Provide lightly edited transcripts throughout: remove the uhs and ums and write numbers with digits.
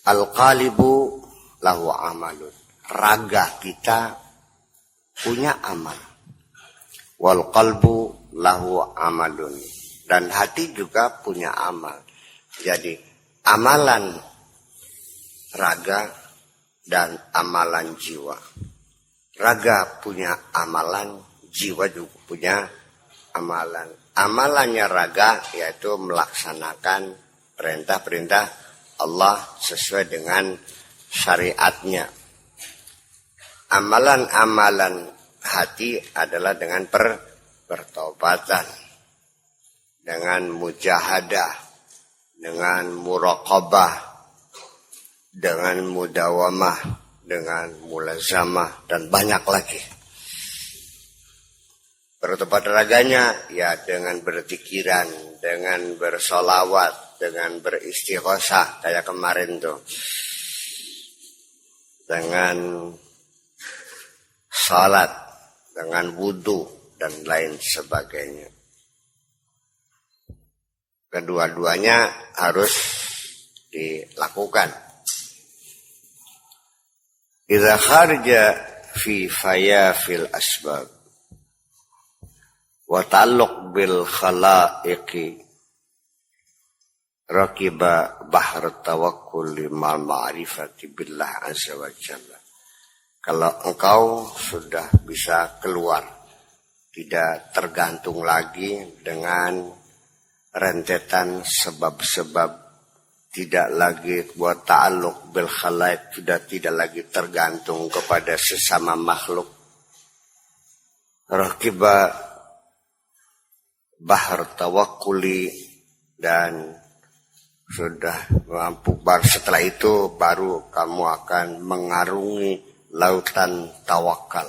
Al-qalibu lahu amalun. Raga kita punya amal. Wal qalbu lahu amalun. Dan hati juga punya amal. Jadi amalan raga dan amalan jiwa. Raga punya amalan, jiwa juga punya amalan. Amalannya raga yaitu melaksanakan perintah-perintah Allah sesuai dengan syariatnya. Amalan-amalan hati adalah dengan pertobatan, dengan mujahadah, dengan muraqabah, dengan mudawamah, dengan mulazamah, dan banyak lagi. Pertobatan raganya ya dengan berpikiran, dengan bersolawat, dengan beristighosah kayak kemarin tuh, dengan salat, dengan wudu dan lain sebagainya. Kedua-duanya harus dilakukan. Idza kharja fi fayafil asbab wa ta'alluq bil khalaiqi raqiba bahr tawakkul mal ma'rifati billah azza wa jalla. Kalau engkau sudah bisa keluar, tidak tergantung lagi dengan rentetan sebab-sebab, tidak lagi buat ta'alluq bil khalaik, sudah tidak lagi tergantung kepada sesama makhluk. Raqiba bahar tawakkuli, dan sudah mampu, setelah itu baru kamu akan mengarungi lautan tawakal,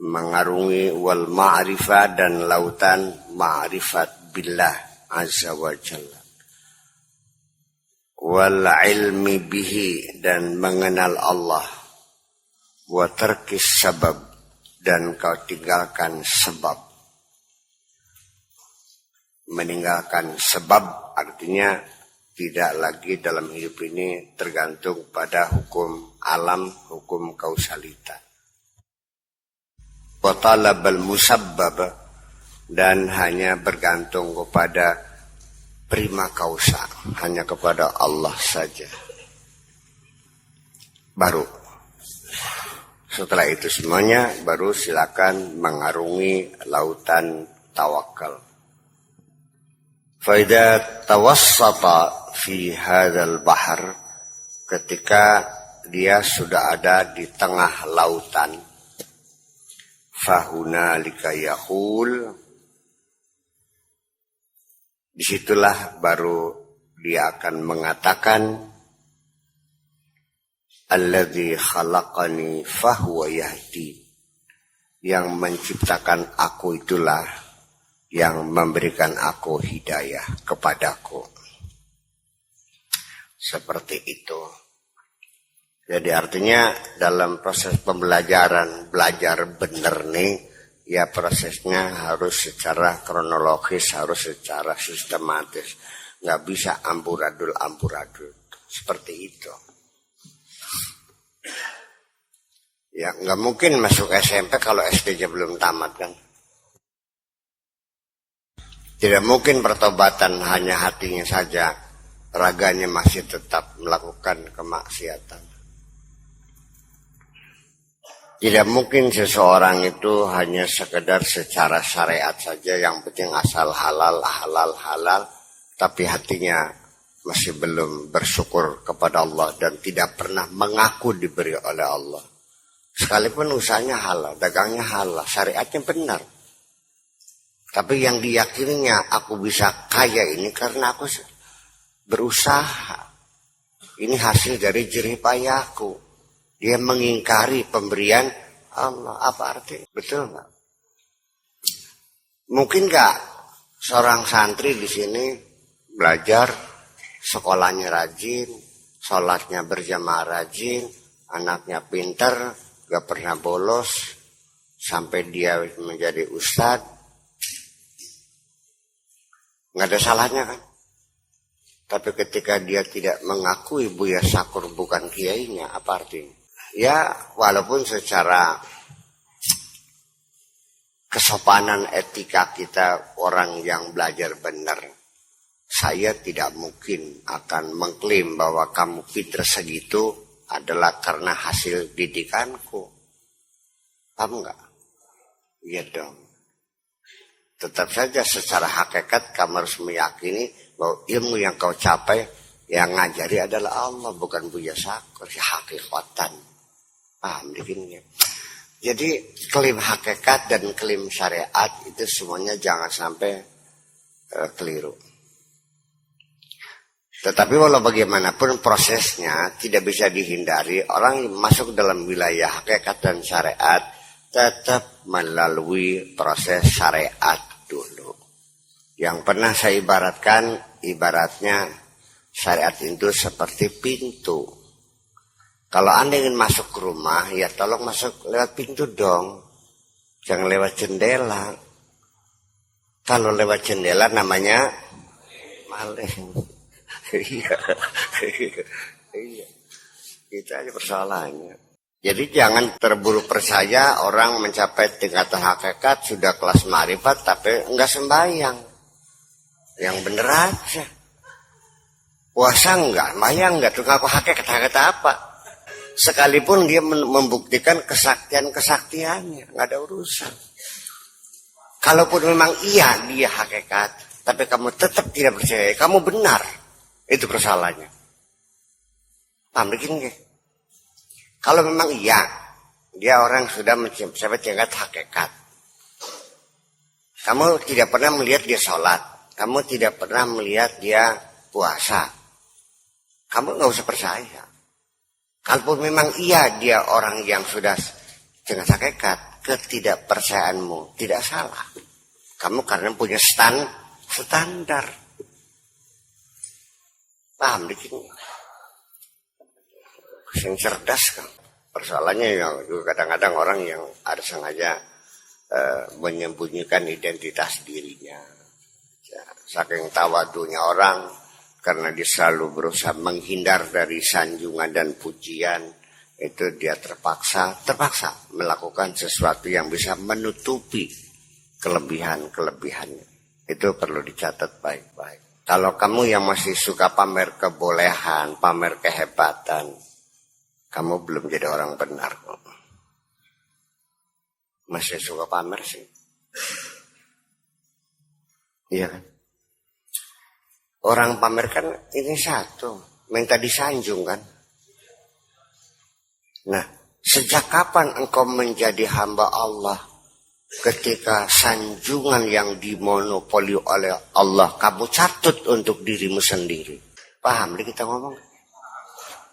mengarungi wal ma'rifah dan lautan ma'rifat billah azza wa jalla, wal ilmi bihi dan mengenal Allah, wa tarkis sabab dan kau tinggalkan sebab. Meninggalkan sebab artinya tidak lagi dalam hidup ini tergantung pada hukum alam, hukum kausalitas. Wa talabal musabbab, dan hanya bergantung kepada prima causa, hanya kepada Allah saja. Baru setelah itu semuanya baru silakan mengarungi lautan tawakal. Faida tawassata fi hadzal bahr, ketika dia sudah ada di tengah lautan, fahunalika yaqul, disitulah baru dia akan mengatakan alladzi khalaqani fahuwa yahdi, yang menciptakan aku itulah yang memberikan aku hidayah kepadaku. Seperti itu. Jadi artinya dalam proses pembelajaran, belajar benar nih, ya prosesnya harus secara kronologis, harus secara sistematis. Nggak bisa amburadul. Seperti itu. Ya nggak mungkin masuk SMP kalau SD-nya belum tamat kan. Tidak mungkin pertobatan hanya hatinya saja, raganya masih tetap melakukan kemaksiatan. Tidak mungkin seseorang itu hanya sekedar secara syariat saja, yang penting asal halal, tapi hatinya masih belum bersyukur kepada Allah dan tidak pernah mengaku diberi oleh Allah. Sekalipun usahanya halal, dagangnya halal, syariatnya benar. Tapi yang diyakininya aku bisa kaya ini karena aku berusaha. Ini hasil dari jerih payahku. Dia mengingkari pemberian Allah. Apa arti? Betul nggak? Mungkin nggak seorang santri di sini belajar, sekolahnya rajin, sholatnya berjamaah rajin, anaknya pintar, nggak pernah bolos, sampai dia menjadi ustadz. Nggak ada salahnya kan? Tapi ketika dia tidak mengakui Buya Sakur bukan kiainya, apa artinya? Ya, walaupun secara kesopanan etika kita orang yang belajar benar, saya tidak mungkin akan mengklaim bahwa kamu pinter segitu adalah karena hasil didikanku. Paham enggak? Iya dong. Tetap saja secara hakikat kamu harus meyakini bahwa ilmu yang kau capai yang ngajari adalah Allah, bukan Buya Sakur. Hakikatan. Paham dikini. Jadi klaim hakikat dan klaim syariat itu semuanya jangan sampai keliru. Tetapi walau bagaimanapun prosesnya tidak bisa dihindari, orang yang masuk dalam wilayah hakikat dan syariat tetap melalui proses syariat dulu. Yang pernah saya ibaratkan, ibaratnya syariat itu seperti pintu. Kalau Anda ingin masuk ke rumah, ya tolong masuk lewat pintu dong. Jangan lewat jendela. Kalau lewat jendela namanya maling. Iya. Itu aja persoalannya. Jadi jangan terburu percaya orang mencapai tingkatan hakikat sudah kelas ma'rifat tapi enggak sembahyang. Yang bener aja. Puasa enggak, sembahyang enggak, terus ngaku hakikat apa? Sekalipun dia membuktikan kesaktiannya, enggak ada urusan. Kalaupun memang iya dia hakikat, tapi kamu tetap tidak percaya, kamu benar. Itu persoalannya. Paham begini? Kalau memang iya, dia orang sudah mencapai tingkat hakikat. Kamu tidak pernah melihat dia sholat. Kamu tidak pernah melihat dia puasa. Kamu nggak usah percaya. Kalaupun memang iya dia orang yang sudah tingkat hakikat, ketidakpercayaanmu tidak salah. Kamu karena punya standar. Paham dikit? Yang cerdas kan. Persoalannya yang juga kadang-kadang orang yang ada sengaja menyembunyikan identitas dirinya. Ya, saking tawadunya orang karena dia selalu berusaha menghindar dari sanjungan dan pujian, itu dia terpaksa melakukan sesuatu yang bisa menutupi kelebihan-kelebihannya. Itu perlu dicatat baik-baik. Kalau kamu yang masih suka pamer kebolehan, pamer kehebatan, kamu belum jadi orang benar kok. Masih suka pamer sih. Iya kan? Orang pamer kan ini satu, minta disanjung kan. Nah, sejak kapan engkau menjadi hamba Allah ketika sanjungan yang dimonopoli oleh Allah kamu catut untuk dirimu sendiri? Paham nih kita ngomong?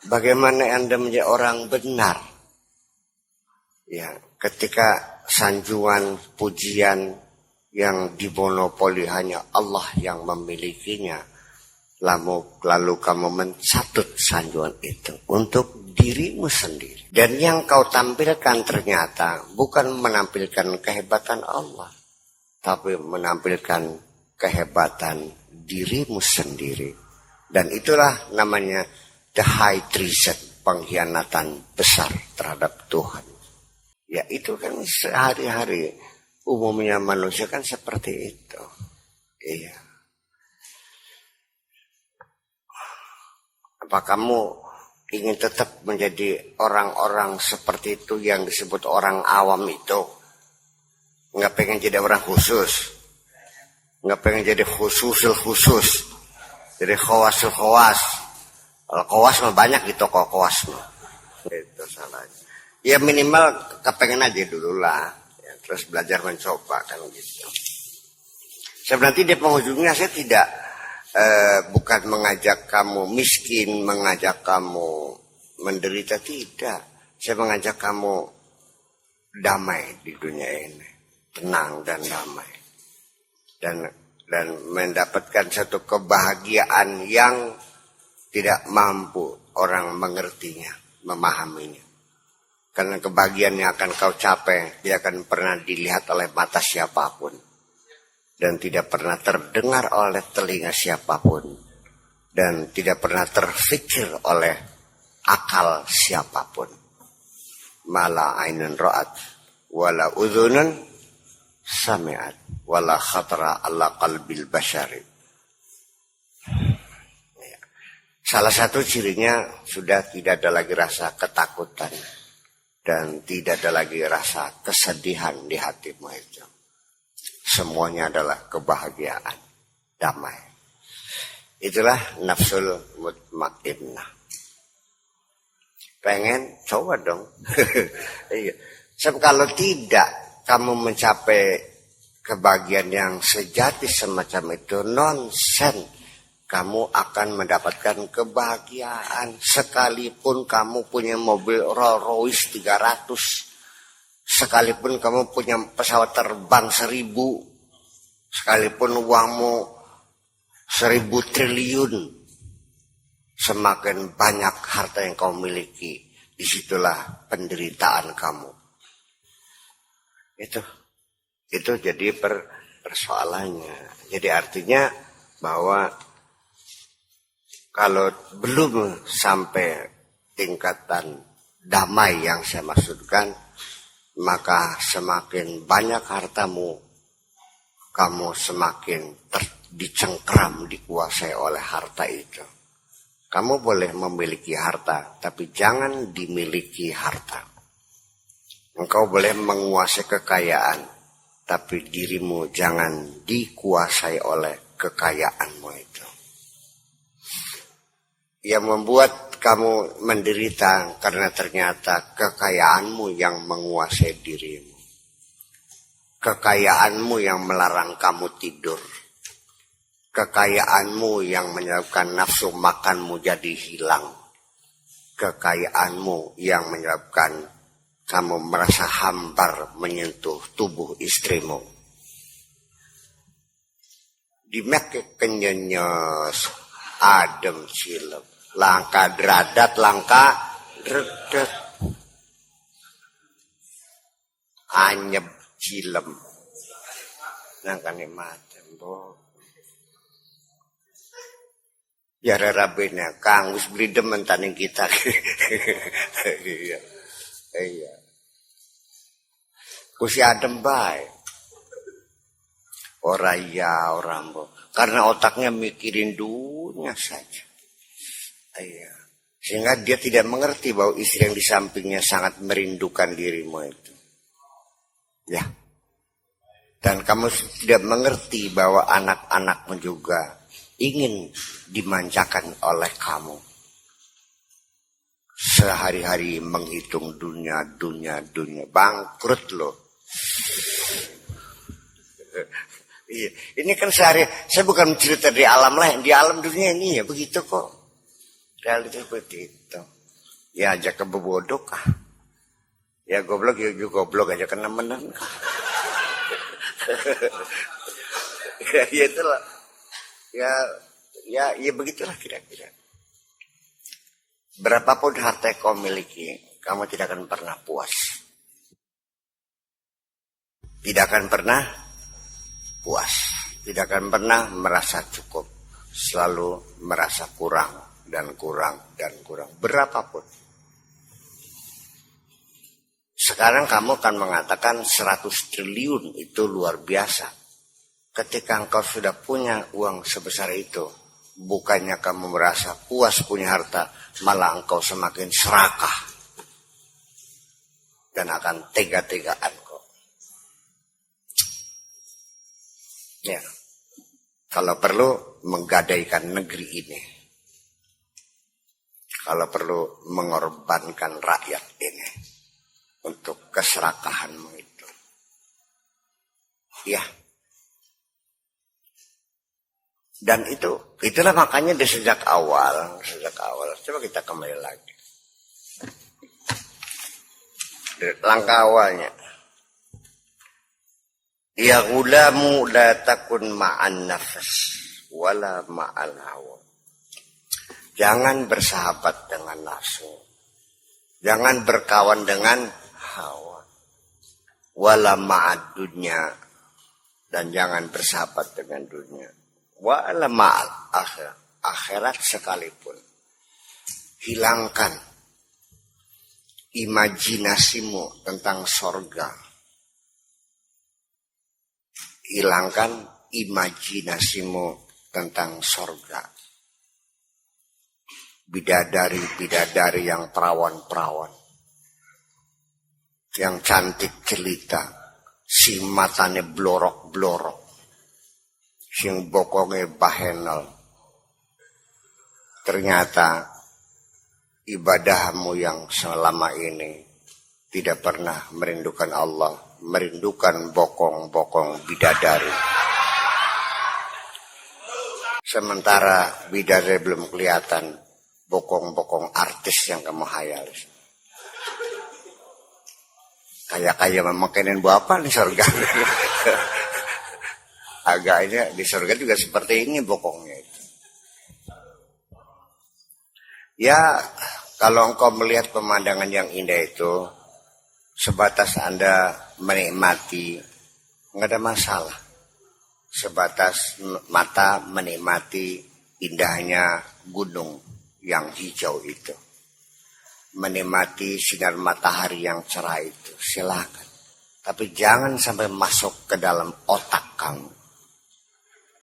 Bagaimana Anda menjadi orang benar? Ya, ketika sanjungan pujian yang dimonopoli hanya Allah yang memilikinya, lalu kamu mencatut sanjungan itu untuk dirimu sendiri. Dan yang kau tampilkan ternyata bukan menampilkan kehebatan Allah, tapi menampilkan kehebatan dirimu sendiri. Dan itulah namanya the high treason, pengkhianatan besar terhadap Tuhan. Ya itu kan sehari-hari umumnya manusia kan seperti itu. Iya. Apa kamu ingin tetap menjadi orang-orang seperti itu yang disebut orang awam itu? Nggak pengen jadi orang khusus? Nggak pengen jadi khusus? Jadi khawas? Kalau khawas mah banyak di toko khawas mah. Itu salahnya. Ya minimal kepengen aja dulu lah. Ya, terus belajar mencoba kan gitu. Sebenarnya di penghujungnya saya tidak bukan mengajak kamu miskin, mengajak kamu menderita, tidak. Saya mengajak kamu damai di dunia ini, tenang dan damai, dan mendapatkan satu kebahagiaan yang tidak mampu orang mengertinya, memahaminya. Karena kebahagiaan yang akan kau capai tidak akan pernah dilihat oleh mata siapapun. Dan tidak pernah terdengar oleh telinga siapapun. dan tidak pernah terfikir oleh akal siapapun. Mala ainun ra'at wala udhunun sami'at wala khatara ala qalbil basyari. Salah satu cirinya sudah tidak ada lagi rasa ketakutan dan tidak ada lagi rasa kesedihan di hatimu itu. Semuanya adalah kebahagiaan, damai. Itulah nafsul mutmainnah. Pengen? Coba dong. Iya. Sebab kalau tidak kamu mencapai kebahagiaan yang sejati semacam itu, nonsen. Kamu akan mendapatkan kebahagiaan sekalipun kamu punya mobil Rolls Royce 300, sekalipun kamu punya pesawat terbang 1000, sekalipun uangmu 1000 triliun, semakin banyak harta yang kau miliki, disitulah penderitaan kamu. Itu jadi persoalannya. Jadi artinya bahwa kalau belum sampai tingkatan damai yang saya maksudkan, maka semakin banyak hartamu, kamu semakin dicengkram, dikuasai oleh harta itu. Kamu boleh memiliki harta, tapi jangan dimiliki harta. Engkau boleh menguasai kekayaan, tapi dirimu jangan dikuasai oleh kekayaanmu itu. Yang membuat kamu menderita karena ternyata kekayaanmu yang menguasai dirimu. Kekayaanmu yang melarang kamu tidur. Kekayaanmu yang menyebabkan nafsu makanmu jadi hilang. Kekayaanmu yang menyebabkan kamu merasa hambar menyentuh tubuh istrimu. Dimek kenyenyes adem cilep. Langka deradat, langka dredet. Anyep cilem. Nangka nikmatem, bo. Ya rabena, Kang wis beli demen taning kita. Iya. Iya. Kusi adem bae. Ora iya, ora mbok. Karena otaknya mikirin dunia saja. Iya. Sehingga dia tidak mengerti bahwa istri yang di sampingnya sangat merindukan dirimu itu. Ya. Dan kamu tidak mengerti bahwa anak-anakmu juga ingin dimanjakan oleh kamu. Sehari-hari menghitung dunia. Bangkrut loh. Iya. Ini kan sehari, saya bukan cerita di alam lain. Di alam dunia ini ya begitu kok. Realitas seperti itu. Ya aja kebobodok kah? Ya goblok aja kena menang kah? Ya itulah. Ya begitulah kira-kira. Berapapun harta yang kau miliki, kamu tidak akan pernah puas. Tidak akan pernah puas. Tidak akan pernah merasa cukup. Selalu merasa kurang. Dan kurang. Berapapun. Sekarang kamu akan mengatakan 100 triliun itu luar biasa. Ketika engkau sudah punya uang sebesar itu, bukannya kamu merasa puas punya harta, malah engkau semakin serakah. Dan akan tega-tegaan kok. Ya. Kalau perlu menggadaikan negeri ini. Kalau perlu mengorbankan rakyat ini untuk keserakahanmu itu. Ya. Dan itulah makanya di sejak awal. Coba kita kembali lagi. Langkah awalnya. Ya gulamu la takun ma'an nafas wala ma'al hawa. Jangan bersahabat dengan nafsu. Jangan berkawan dengan hawa. Wala ma'ad dunya. Dan jangan bersahabat dengan dunia. Wala ma'al akhir. akhirat sekalipun. Hilangkan imajinasimu tentang sorga. Hilangkan imajinasimu tentang sorga. Bidadari-bidadari yang perawan-perawan, yang cantik jelita, si matane blorok-blorok, sing bokonge bahenol. Ternyata ibadahmu yang selama ini tidak pernah merindukan Allah, merindukan bokong-bokong bidadari. Sementara bidadari belum kelihatan, bokong-bokong artis yang kamu hayal. Kayak memakenin apa di surga. Agaknya di surga juga seperti ini bokongnya itu. Ya, kalau engkau melihat pemandangan yang indah itu, sebatas Anda menikmati, nggak ada masalah. Sebatas mata menikmati indahnya gunung yang hijau itu. Menikmati sinar matahari yang cerah itu, silakan. Tapi jangan sampai masuk ke dalam otak kamu.